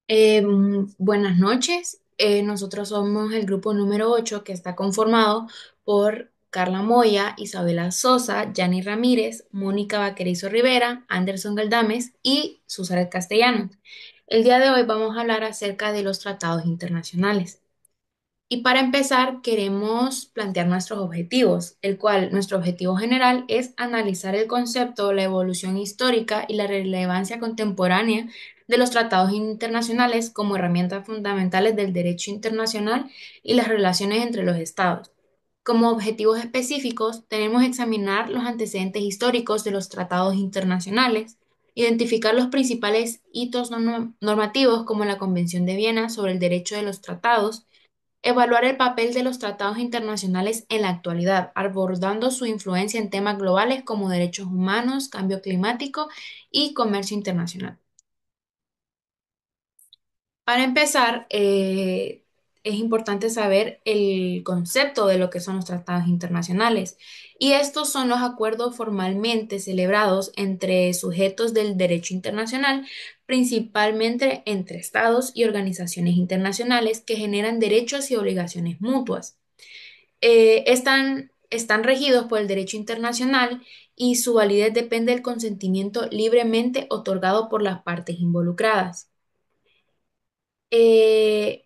Buenas noches. Nosotros somos el grupo número 8 que está conformado por Carla Moya, Isabela Sosa, Yanni Ramírez, Mónica Vaquerizo Rivera, Anderson Galdames y Susaret Castellanos. El día de hoy vamos a hablar acerca de los tratados internacionales. Y para empezar, queremos plantear nuestros objetivos, el cual nuestro objetivo general es analizar el concepto, la evolución histórica y la relevancia contemporánea de los tratados internacionales como herramientas fundamentales del derecho internacional y las relaciones entre los estados. Como objetivos específicos, tenemos que examinar los antecedentes históricos de los tratados internacionales, identificar los principales hitos normativos como la Convención de Viena sobre el derecho de los tratados, evaluar el papel de los tratados internacionales en la actualidad, abordando su influencia en temas globales como derechos humanos, cambio climático y comercio internacional. Para empezar, es importante saber el concepto de lo que son los tratados internacionales. Y estos son los acuerdos formalmente celebrados entre sujetos del derecho internacional, principalmente entre estados y organizaciones internacionales que generan derechos y obligaciones mutuas. Están regidos por el derecho internacional y su validez depende del consentimiento libremente otorgado por las partes involucradas. Eh,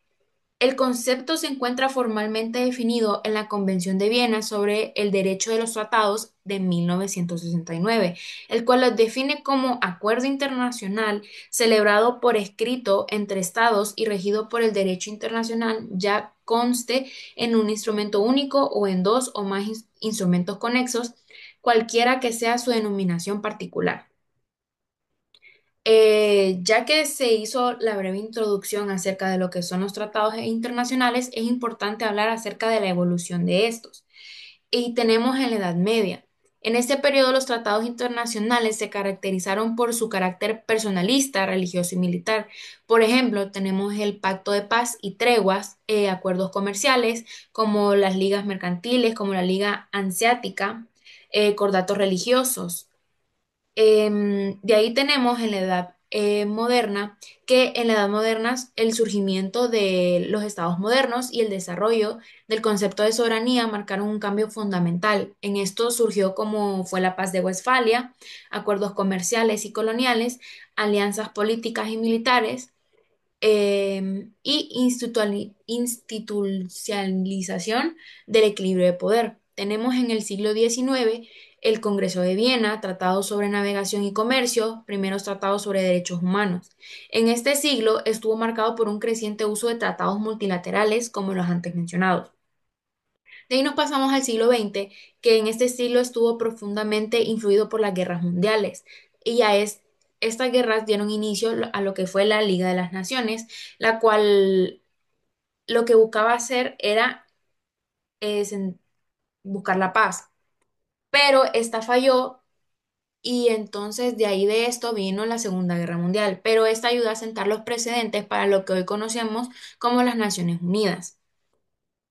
el concepto se encuentra formalmente definido en la Convención de Viena sobre el Derecho de los Tratados de 1969, el cual los define como acuerdo internacional celebrado por escrito entre estados y regido por el derecho internacional, ya conste en un instrumento único o en dos o más instrumentos conexos, cualquiera que sea su denominación particular. Ya que se hizo la breve introducción acerca de lo que son los tratados internacionales, es importante hablar acerca de la evolución de estos. Y tenemos en la Edad Media. En este periodo los tratados internacionales se caracterizaron por su carácter personalista, religioso y militar. Por ejemplo, tenemos el Pacto de Paz y Treguas, acuerdos comerciales como las ligas mercantiles, como la Liga Hanseática, cordatos religiosos. De ahí tenemos en la edad moderna, que en la edad moderna el surgimiento de los estados modernos y el desarrollo del concepto de soberanía marcaron un cambio fundamental. En esto surgió como fue la paz de Westfalia, acuerdos comerciales y coloniales, alianzas políticas y militares, y institucionalización del equilibrio de poder. Tenemos en el siglo XIX el Congreso de Viena, tratados sobre navegación y comercio, primeros tratados sobre derechos humanos. En este siglo estuvo marcado por un creciente uso de tratados multilaterales como los antes mencionados. De ahí nos pasamos al siglo XX, que en este siglo estuvo profundamente influido por las guerras mundiales. Y estas guerras dieron inicio a lo que fue la Liga de las Naciones, la cual lo que buscaba hacer era buscar la paz. Pero esta falló y entonces de ahí de esto vino la Segunda Guerra Mundial. Pero esta ayudó a sentar los precedentes para lo que hoy conocemos como las Naciones Unidas.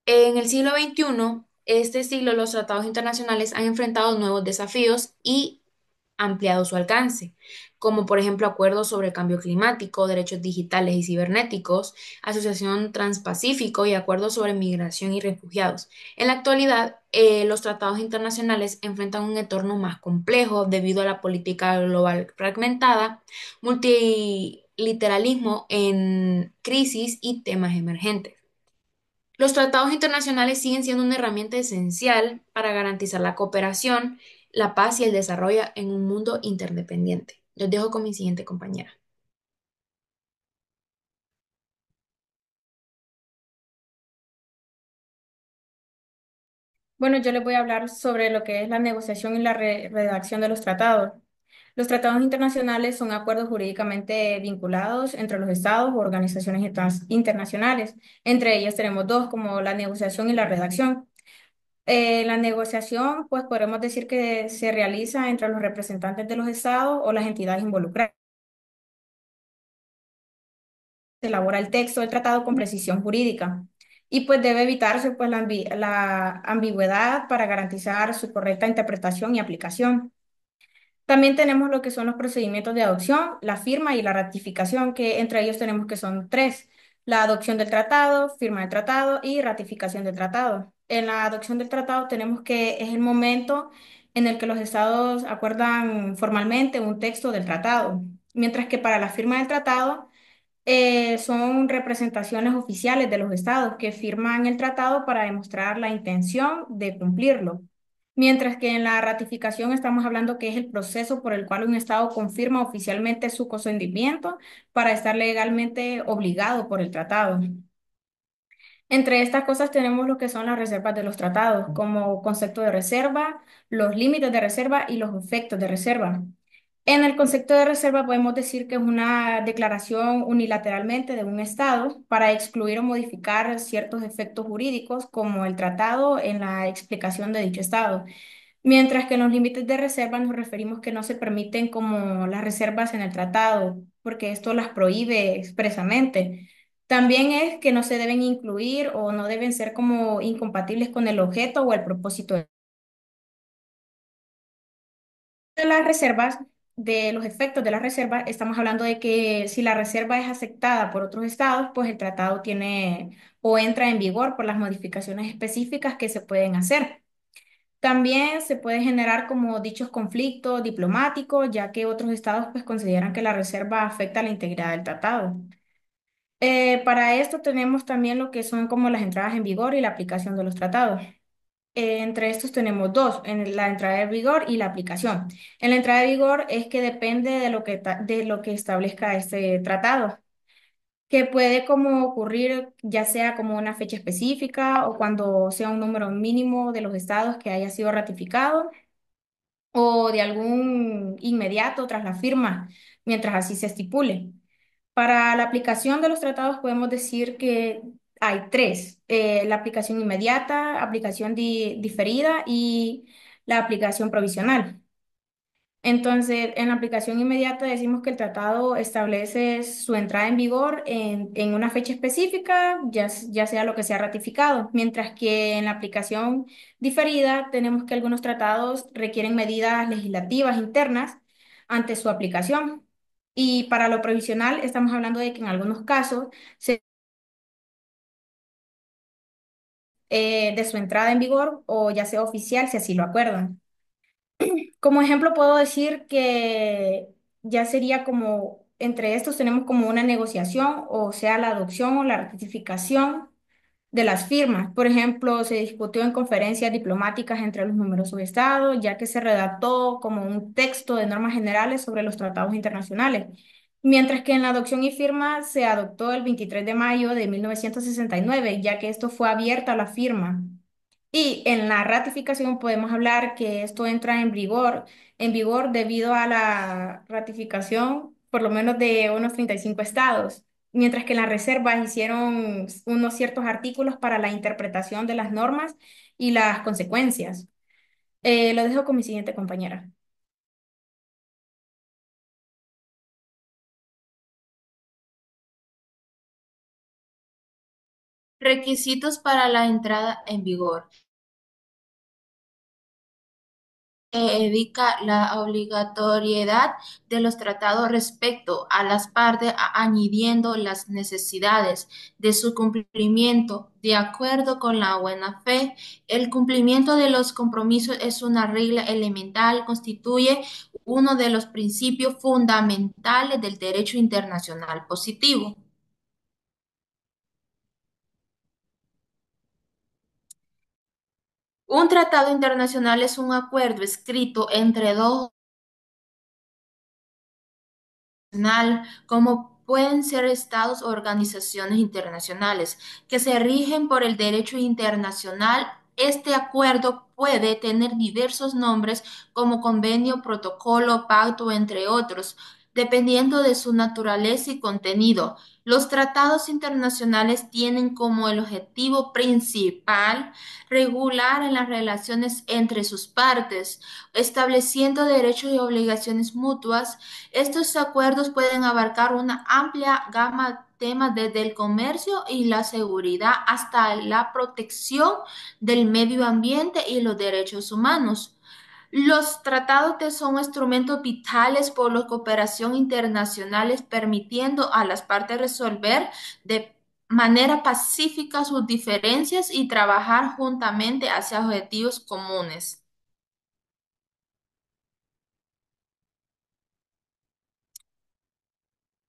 En el siglo XXI, este siglo, los tratados internacionales han enfrentado nuevos desafíos y ampliado su alcance, como por ejemplo acuerdos sobre el cambio climático, derechos digitales y cibernéticos, Asociación Transpacífico y acuerdos sobre migración y refugiados. En la actualidad, los tratados internacionales enfrentan un entorno más complejo debido a la política global fragmentada, multilateralismo en crisis y temas emergentes. Los tratados internacionales siguen siendo una herramienta esencial para garantizar la cooperación, la paz y el desarrollo en un mundo interdependiente. Los dejo con mi siguiente compañera. Bueno, yo les voy a hablar sobre lo que es la negociación y la redacción de los tratados. Los tratados internacionales son acuerdos jurídicamente vinculados entre los estados o organizaciones internacionales. Entre ellas tenemos dos, como la negociación y la redacción. La negociación, pues podemos decir que se realiza entre los representantes de los estados o las entidades involucradas. Se elabora el texto del tratado con precisión jurídica y pues debe evitarse pues la ambigüedad para garantizar su correcta interpretación y aplicación. También tenemos lo que son los procedimientos de adopción, la firma y la ratificación, que entre ellos tenemos que son tres: la adopción del tratado, firma del tratado y ratificación del tratado. En la adopción del tratado tenemos que es el momento en el que los estados acuerdan formalmente un texto del tratado, mientras que para la firma del tratado son representaciones oficiales de los estados que firman el tratado para demostrar la intención de cumplirlo. Mientras que en la ratificación estamos hablando que es el proceso por el cual un estado confirma oficialmente su consentimiento para estar legalmente obligado por el tratado. Entre estas cosas tenemos lo que son las reservas de los tratados, como concepto de reserva, los límites de reserva y los efectos de reserva. En el concepto de reserva podemos decir que es una declaración unilateralmente de un Estado para excluir o modificar ciertos efectos jurídicos como el tratado en la explicación de dicho Estado. Mientras que en los límites de reserva nos referimos que no se permiten como las reservas en el tratado, porque esto las prohíbe expresamente. También es que no se deben incluir o no deben ser como incompatibles con el objeto o el propósito de las reservas, de los efectos de la reserva. Estamos hablando de que si la reserva es aceptada por otros estados, pues el tratado tiene o entra en vigor por las modificaciones específicas que se pueden hacer. También se puede generar como dichos conflictos diplomáticos, ya que otros estados pues consideran que la reserva afecta la integridad del tratado. Para esto tenemos también lo que son como las entradas en vigor y la aplicación de los tratados. Entre estos tenemos dos, en la entrada de vigor y la aplicación. En la entrada de vigor es que depende de de lo que establezca este tratado, que puede como ocurrir ya sea como una fecha específica o cuando sea un número mínimo de los estados que haya sido ratificado o de algún inmediato tras la firma, mientras así se estipule. Para la aplicación de los tratados podemos decir que hay tres: la aplicación inmediata, aplicación diferida y la aplicación provisional. Entonces, en la aplicación inmediata decimos que el tratado establece su entrada en vigor en una fecha específica, ya sea lo que sea ratificado, mientras que en la aplicación diferida tenemos que algunos tratados requieren medidas legislativas internas ante su aplicación. Y para lo provisional estamos hablando de que en algunos casos de su entrada en vigor o ya sea oficial si así lo acuerdan. Como ejemplo, puedo decir que ya sería como, entre estos tenemos como una negociación, o sea, la adopción o la ratificación de las firmas. Por ejemplo, se discutió en conferencias diplomáticas entre los numerosos estados, ya que se redactó como un texto de normas generales sobre los tratados internacionales. Mientras que en la adopción y firma se adoptó el 23 de mayo de 1969, ya que esto fue abierta a la firma. Y en la ratificación podemos hablar que esto entra en vigor debido a la ratificación por lo menos de unos 35 estados, mientras que en las reservas hicieron unos ciertos artículos para la interpretación de las normas y las consecuencias. Lo dejo con mi siguiente compañera. Requisitos para la entrada en vigor. Indica la obligatoriedad de los tratados respecto a las partes, añadiendo las necesidades de su cumplimiento de acuerdo con la buena fe. El cumplimiento de los compromisos es una regla elemental, constituye uno de los principios fundamentales del derecho internacional positivo. Un tratado internacional es un acuerdo escrito entre dos como pueden ser estados o organizaciones internacionales que se rigen por el derecho internacional. Este acuerdo puede tener diversos nombres como convenio, protocolo, pacto, entre otros, dependiendo de su naturaleza y contenido. Los tratados internacionales tienen como el objetivo principal regular en las relaciones entre sus partes, estableciendo derechos y obligaciones mutuas. Estos acuerdos pueden abarcar una amplia gama de temas desde el comercio y la seguridad hasta la protección del medio ambiente y los derechos humanos. Los tratados son instrumentos vitales por la cooperación internacionales, permitiendo a las partes resolver de manera pacífica sus diferencias y trabajar juntamente hacia objetivos comunes.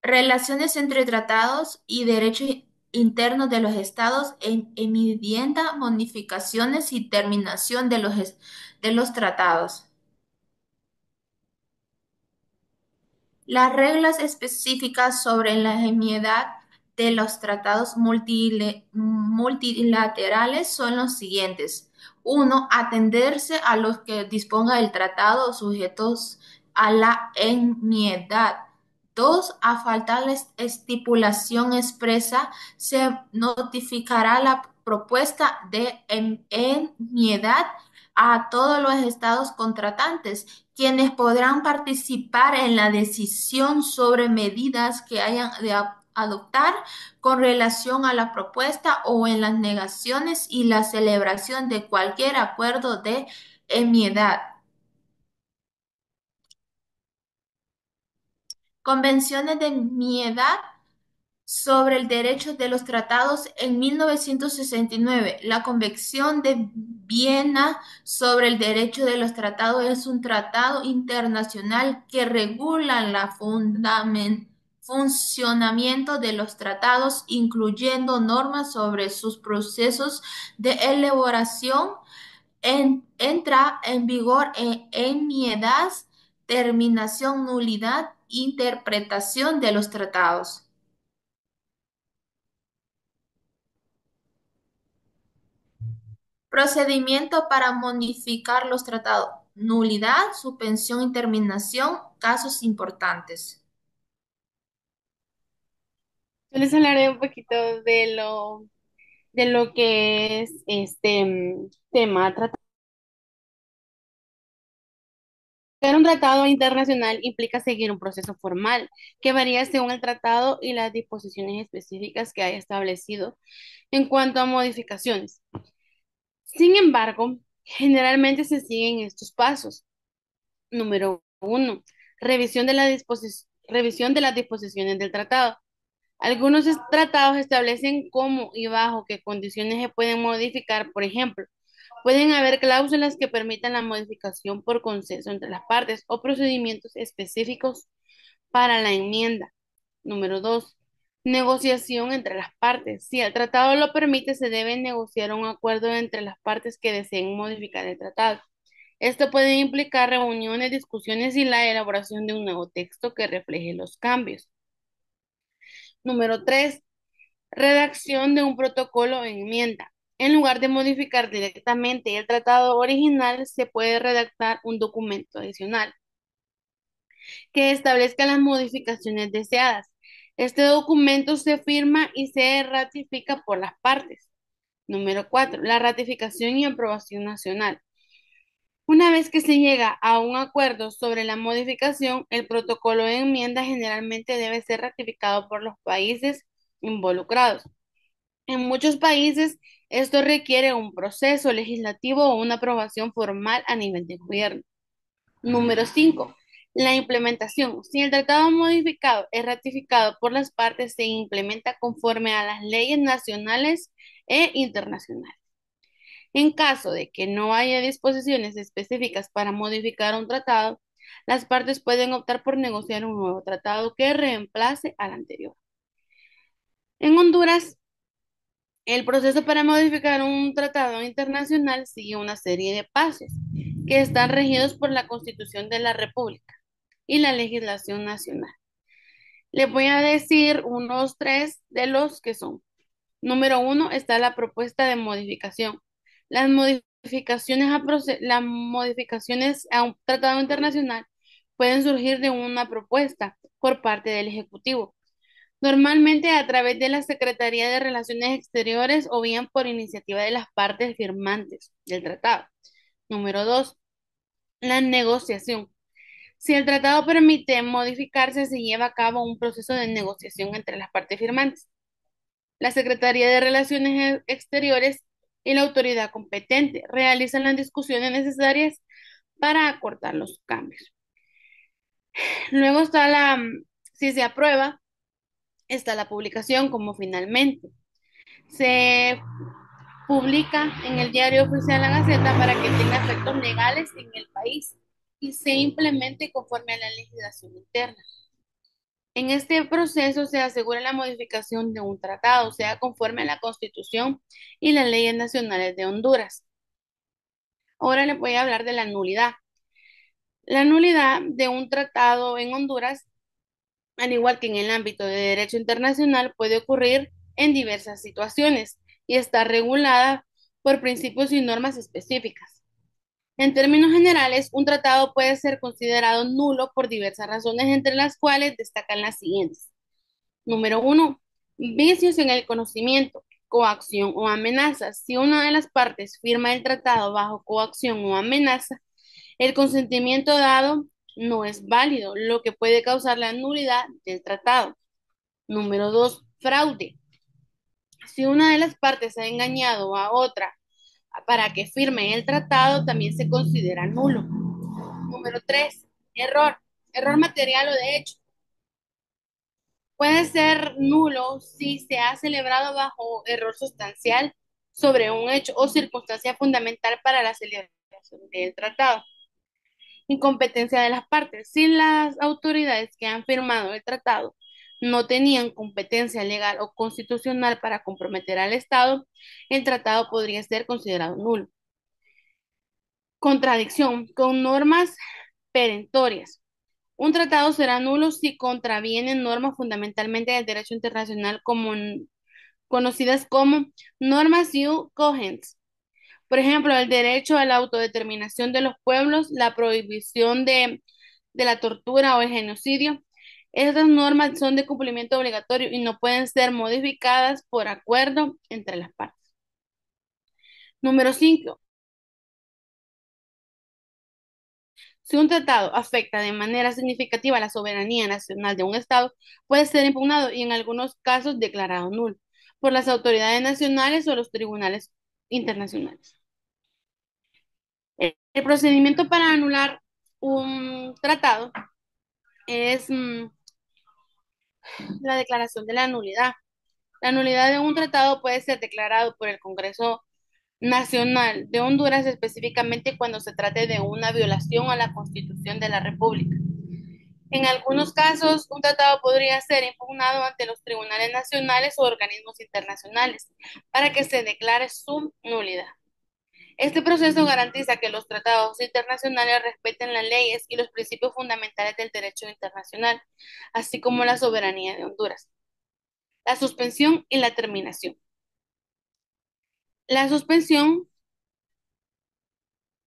Relaciones entre tratados y derechos internos de los estados en enmienda, modificaciones y terminación de los tratados. Las reglas específicas sobre la enmienda de los tratados multilaterales son los siguientes. Uno, atenderse a los que disponga el tratado sujetos a la enmienda. Dos, a faltar la estipulación expresa, se notificará la propuesta de enmienda a todos los estados contratantes, quienes podrán participar en la decisión sobre medidas que hayan de adoptar con relación a la propuesta o en las negaciones y la celebración de cualquier acuerdo de enmienda. Convenciones de enmienda sobre el derecho de los tratados en 1969. La Convención de Viena sobre el derecho de los tratados es un tratado internacional que regula la funcionamiento de los tratados, incluyendo normas sobre sus procesos de elaboración. Entra en vigor en enmiendas, terminación, nulidad, interpretación de los tratados. Procedimiento para modificar los tratados. Nulidad, suspensión y terminación. Casos importantes. Yo les hablaré un poquito de lo que es este tema. Tratar un tratado internacional implica seguir un proceso formal que varía según el tratado y las disposiciones específicas que haya establecido en cuanto a modificaciones. Sin embargo, generalmente se siguen estos pasos. Número uno, revisión de las disposiciones del tratado. Algunos tratados establecen cómo y bajo qué condiciones se pueden modificar. Por ejemplo, pueden haber cláusulas que permitan la modificación por consenso entre las partes o procedimientos específicos para la enmienda. Número dos, negociación entre las partes. Si el tratado lo permite, se debe negociar un acuerdo entre las partes que deseen modificar el tratado. Esto puede implicar reuniones, discusiones y la elaboración de un nuevo texto que refleje los cambios. Número tres, redacción de un protocolo o enmienda. En lugar de modificar directamente el tratado original, se puede redactar un documento adicional que establezca las modificaciones deseadas. Este documento se firma y se ratifica por las partes. Número 4. La ratificación y aprobación nacional. Una vez que se llega a un acuerdo sobre la modificación, el protocolo de enmienda generalmente debe ser ratificado por los países involucrados. En muchos países, esto requiere un proceso legislativo o una aprobación formal a nivel de gobierno. Número 5. La implementación. Si el tratado modificado es ratificado por las partes, se implementa conforme a las leyes nacionales e internacionales. En caso de que no haya disposiciones específicas para modificar un tratado, las partes pueden optar por negociar un nuevo tratado que reemplace al anterior. En Honduras, el proceso para modificar un tratado internacional sigue una serie de pasos que están regidos por la Constitución de la República y la legislación nacional. Les voy a decir unos tres de los que son. Número uno está la propuesta de modificación. Las modificaciones a un tratado internacional pueden surgir de una propuesta por parte del Ejecutivo, normalmente a través de la Secretaría de Relaciones Exteriores o bien por iniciativa de las partes firmantes del tratado. Número dos, la negociación. Si el tratado permite modificarse, se lleva a cabo un proceso de negociación entre las partes firmantes, la Secretaría de Relaciones Exteriores y la autoridad competente realizan las discusiones necesarias para acortar los cambios. Luego está si se aprueba, está la publicación como finalmente. Se publica en el Diario Oficial La Gaceta para que tenga efectos legales en el país y se implemente conforme a la legislación interna. En este proceso se asegura la modificación de un tratado, sea conforme a la Constitución y las leyes nacionales de Honduras. Ahora les voy a hablar de la nulidad. La nulidad de un tratado en Honduras, al igual que en el ámbito de derecho internacional, puede ocurrir en diversas situaciones y está regulada por principios y normas específicas. En términos generales, un tratado puede ser considerado nulo por diversas razones, entre las cuales destacan las siguientes. Número uno, vicios en el conocimiento, coacción o amenaza. Si una de las partes firma el tratado bajo coacción o amenaza, el consentimiento dado no es válido, lo que puede causar la nulidad del tratado. Número dos, fraude. Si una de las partes ha engañado a otra para que firme el tratado, también se considera nulo. Número tres, error. Error material o de hecho. Puede ser nulo si se ha celebrado bajo error sustancial sobre un hecho o circunstancia fundamental para la celebración del tratado. Incompetencia de las partes. Si las autoridades que han firmado el tratado no tenían competencia legal o constitucional para comprometer al Estado, el tratado podría ser considerado nulo. Contradicción con normas perentorias. Un tratado será nulo si contravienen normas fundamentalmente del derecho internacional conocidas como normas ius cogens. Por ejemplo, el derecho a la autodeterminación de los pueblos, la prohibición de la tortura o el genocidio. Estas normas son de cumplimiento obligatorio y no pueden ser modificadas por acuerdo entre las partes. Número 5. Si un tratado afecta de manera significativa la soberanía nacional de un Estado, puede ser impugnado y en algunos casos declarado nulo por las autoridades nacionales o los tribunales internacionales. El procedimiento para anular un tratado es la declaración de la nulidad. La nulidad de un tratado puede ser declarado por el Congreso Nacional de Honduras específicamente cuando se trate de una violación a la Constitución de la República. En algunos casos, un tratado podría ser impugnado ante los tribunales nacionales o organismos internacionales para que se declare su nulidad. Este proceso garantiza que los tratados internacionales respeten las leyes y los principios fundamentales del derecho internacional, así como la soberanía de Honduras. La suspensión y la terminación. La suspensión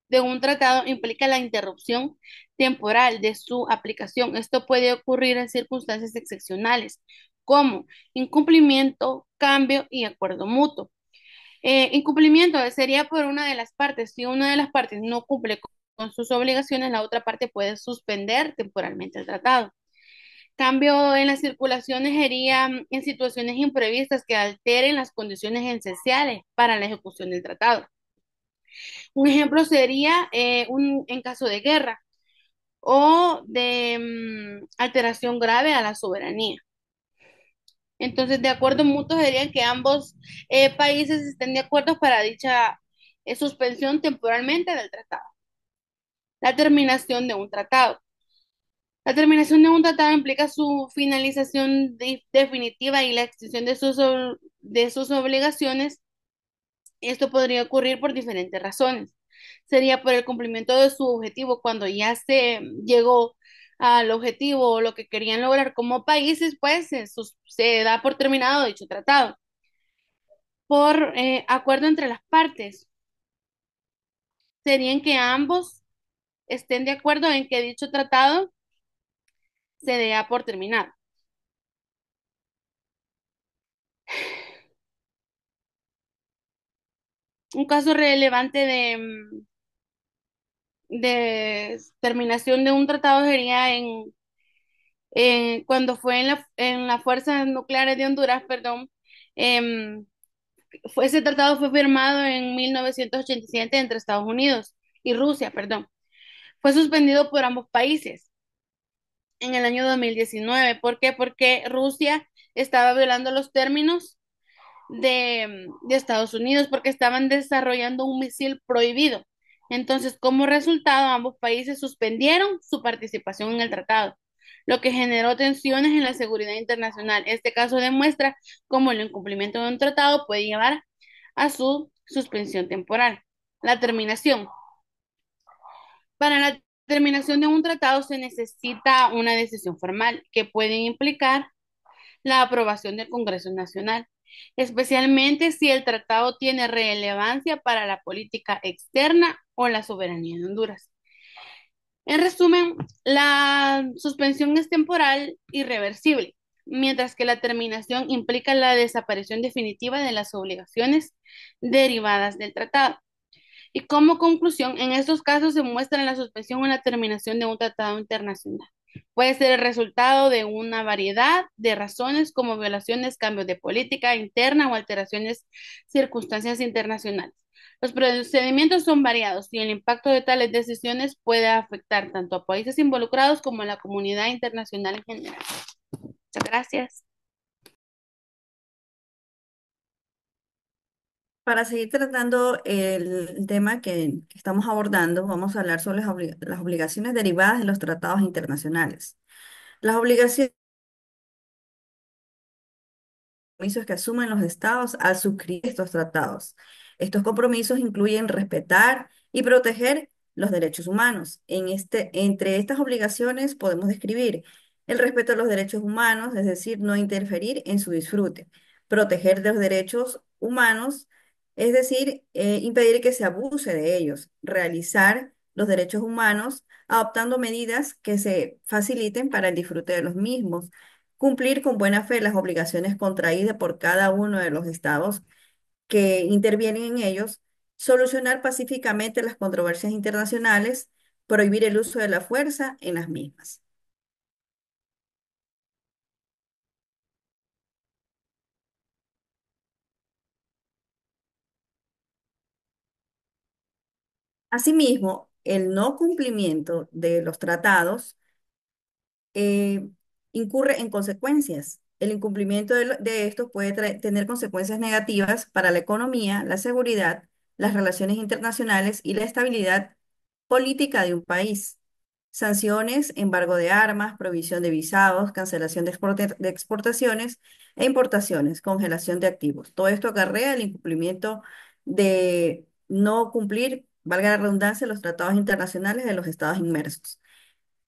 de un tratado implica la interrupción temporal de su aplicación. Esto puede ocurrir en circunstancias excepcionales, como incumplimiento, cambio y acuerdo mutuo. Incumplimiento sería por una de las partes. Si una de las partes no cumple con sus obligaciones, la otra parte puede suspender temporalmente el tratado. Cambio en las circulaciones sería en situaciones imprevistas que alteren las condiciones esenciales para la ejecución del tratado. Un ejemplo sería en caso de guerra o de alteración grave a la soberanía. Entonces, de acuerdo mutuo sería que ambos países estén de acuerdo para dicha suspensión temporalmente del tratado. La terminación de un tratado. La terminación de un tratado implica su finalización definitiva y la extinción de sus obligaciones. Esto podría ocurrir por diferentes razones. Sería por el cumplimiento de su objetivo cuando ya se llegó al objetivo o lo que querían lograr como países, pues se da por terminado dicho tratado. Por acuerdo entre las partes, serían que ambos estén de acuerdo en que dicho tratado se dé por terminado. Un caso relevante de terminación de un tratado sería cuando fue en las fuerzas nucleares de Honduras, perdón, em, ese tratado fue firmado en 1987 entre Estados Unidos y Rusia, perdón. fue suspendido por ambos países en el año 2019. ¿Por qué? Porque Rusia estaba violando los términos de Estados Unidos porque estaban desarrollando un misil prohibido. Entonces, como resultado, ambos países suspendieron su participación en el tratado, lo que generó tensiones en la seguridad internacional. Este caso demuestra cómo el incumplimiento de un tratado puede llevar a su suspensión temporal. La terminación. Para la terminación de un tratado se necesita una decisión formal que puede implicar la aprobación del Congreso Nacional, especialmente si el tratado tiene relevancia para la política externa o la soberanía de Honduras. En resumen, la suspensión es temporal y reversible, mientras que la terminación implica la desaparición definitiva de las obligaciones derivadas del tratado. Y como conclusión, en estos casos se muestra la suspensión o la terminación de un tratado internacional. Puede ser el resultado de una variedad de razones como violaciones, cambios de política interna o alteraciones circunstancias internacionales. Los procedimientos son variados y el impacto de tales decisiones puede afectar tanto a países involucrados como a la comunidad internacional en general. Muchas gracias. Para seguir tratando el tema que estamos abordando, vamos a hablar sobre las obligaciones derivadas de los tratados internacionales. Las obligaciones compromisos que asumen los estados al suscribir estos tratados. Estos compromisos incluyen respetar y proteger los derechos humanos. Entre estas obligaciones podemos describir el respeto a los derechos humanos, es decir, no interferir en su disfrute, proteger los derechos humanos, es decir, impedir que se abuse de ellos, realizar los derechos humanos adoptando medidas que se faciliten para el disfrute de los mismos, cumplir con buena fe las obligaciones contraídas por cada uno de los estados que intervienen en ellos, solucionar pacíficamente las controversias internacionales, prohibir el uso de la fuerza en las mismas. Asimismo, el no cumplimiento de los tratados eh, incurre en consecuencias. El incumplimiento de estos puede tener consecuencias negativas para la economía, la seguridad, las relaciones internacionales y la estabilidad política de un país. Sanciones, embargo de armas, provisión de visados, cancelación de exportaciones e importaciones, congelación de activos. Todo esto acarrea el incumplimiento de no cumplir, valga la redundancia, los tratados internacionales de los estados inmersos.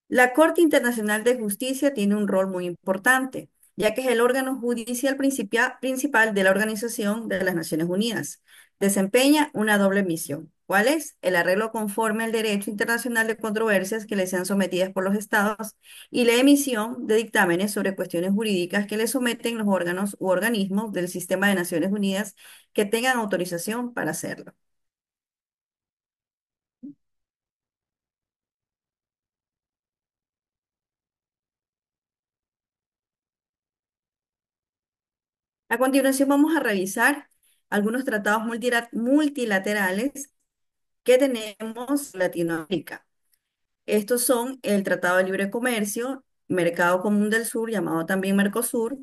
La Corte Internacional de Justicia tiene un rol muy importante, ya que es el órgano judicial principal de la Organización de las Naciones Unidas. Desempeña una doble misión. ¿Cuál es? El arreglo conforme al derecho internacional de controversias que le sean sometidas por los estados y la emisión de dictámenes sobre cuestiones jurídicas que le someten los órganos u organismos del sistema de Naciones Unidas que tengan autorización para hacerlo. A continuación vamos a revisar algunos tratados multilaterales que tenemos en Latinoamérica. Estos son el Tratado de Libre Comercio, Mercado Común del Sur, llamado también Mercosur,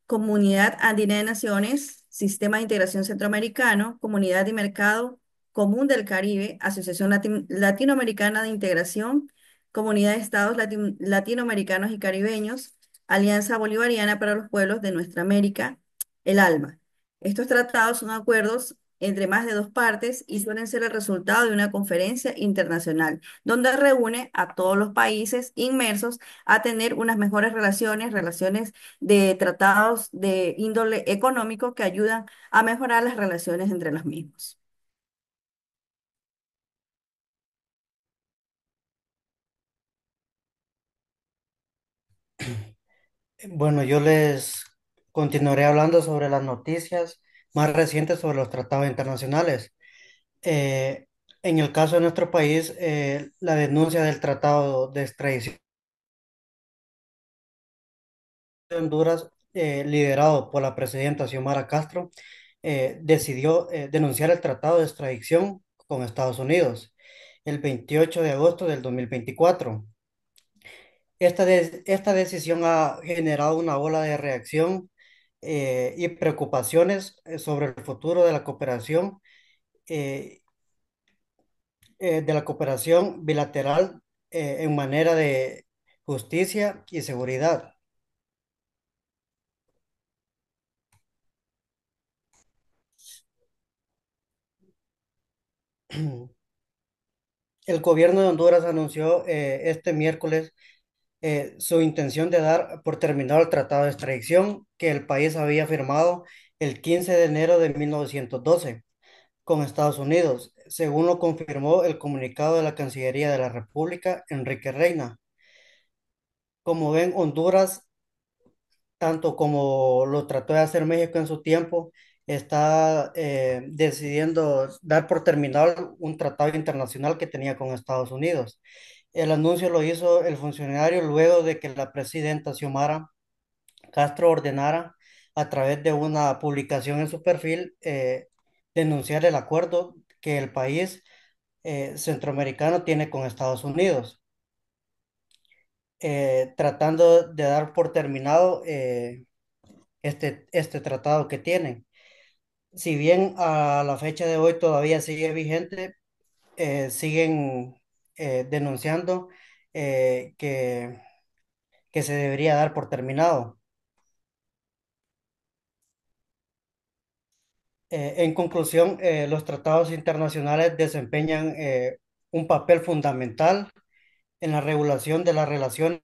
Comunidad Andina de Naciones, Sistema de Integración Centroamericano, Comunidad de Mercado Común del Caribe, Asociación Latinoamericana de Integración, Comunidad de Estados Latinoamericanos y Caribeños, Alianza Bolivariana para los Pueblos de Nuestra América, el ALMA. Estos tratados son acuerdos entre más de dos partes y suelen ser el resultado de una conferencia internacional, donde reúne a todos los países inmersos a tener unas mejores relaciones de tratados de índole económico que ayudan a mejorar las relaciones entre los mismos. Bueno, yo les continuaré hablando sobre las noticias más recientes sobre los tratados internacionales. Eh, en el caso de nuestro país, la denuncia del Tratado de Extradición de Honduras, liderado por la presidenta Xiomara Castro, decidió denunciar el Tratado de Extradición con Estados Unidos. el 28 de agosto del 2024. Esta decisión ha generado una ola de reacción y preocupaciones sobre el futuro eh, de la cooperación bilateral en manera de justicia y seguridad. El gobierno de Honduras anunció este miércoles su intención de dar por terminado el tratado de extradición que el país había firmado el 15 de enero de 1912 con Estados Unidos, según lo confirmó el comunicado de la Cancillería de la República, Enrique Reina. Como ven, Honduras, tanto como lo trató de hacer México en su tiempo, está decidiendo dar por terminado un tratado internacional que tenía con Estados Unidos. El anuncio lo hizo el funcionario luego de que la presidenta Xiomara Castro ordenara a través de una publicación en su perfil denunciar el acuerdo que el país centroamericano tiene con Estados Unidos, tratando de dar por terminado este tratado que tienen. Si bien a la fecha de hoy todavía sigue vigente, siguen denunciando eh, que, que se debería dar por terminado. En conclusión, los tratados internacionales desempeñan un papel fundamental en la regulación de las relaciones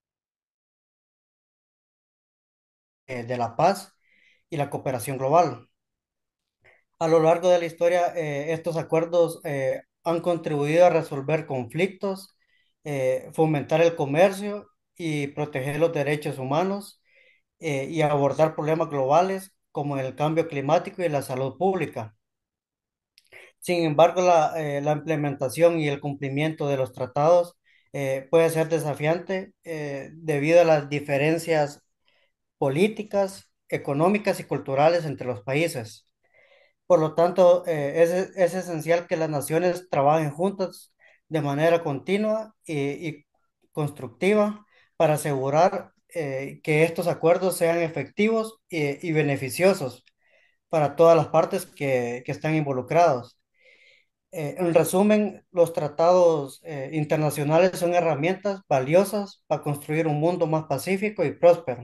de la paz y la cooperación global. A lo largo de la historia, estos acuerdos han contribuido a resolver conflictos, fomentar el comercio y proteger los derechos humanos y abordar problemas globales como el cambio climático y la salud pública. Sin embargo, la implementación y el cumplimiento de los tratados puede ser desafiante debido a las diferencias políticas, económicas y culturales entre los países. Por lo tanto, es esencial que las naciones trabajen juntas de manera continua y constructiva para asegurar que estos acuerdos sean efectivos y beneficiosos para todas las partes que están involucrados. En resumen, los tratados internacionales son herramientas valiosas para construir un mundo más pacífico y próspero.